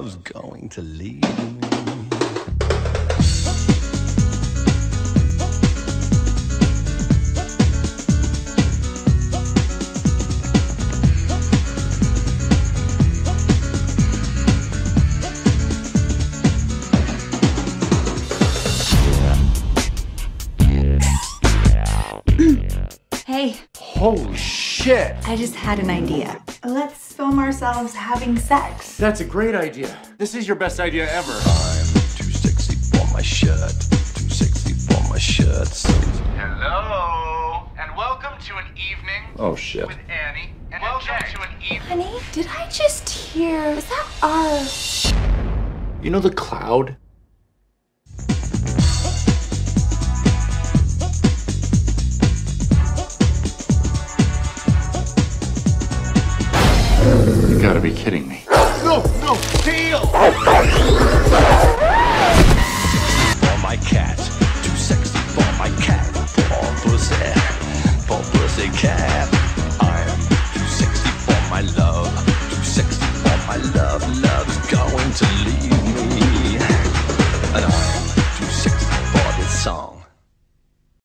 Who's going to lead me? Hey, Holy shit! I just had an idea. Let's film ourselves having sex. That's a great idea. This is your best idea ever. I'm too sexy for my shirt. Too sexy for my shirt. Hello, and welcome to an evening Oh shit. with Annie. And welcome to an evening. Honey, did I just hear? Is that our... You know the cloud? You gotta be kidding me. No, deal!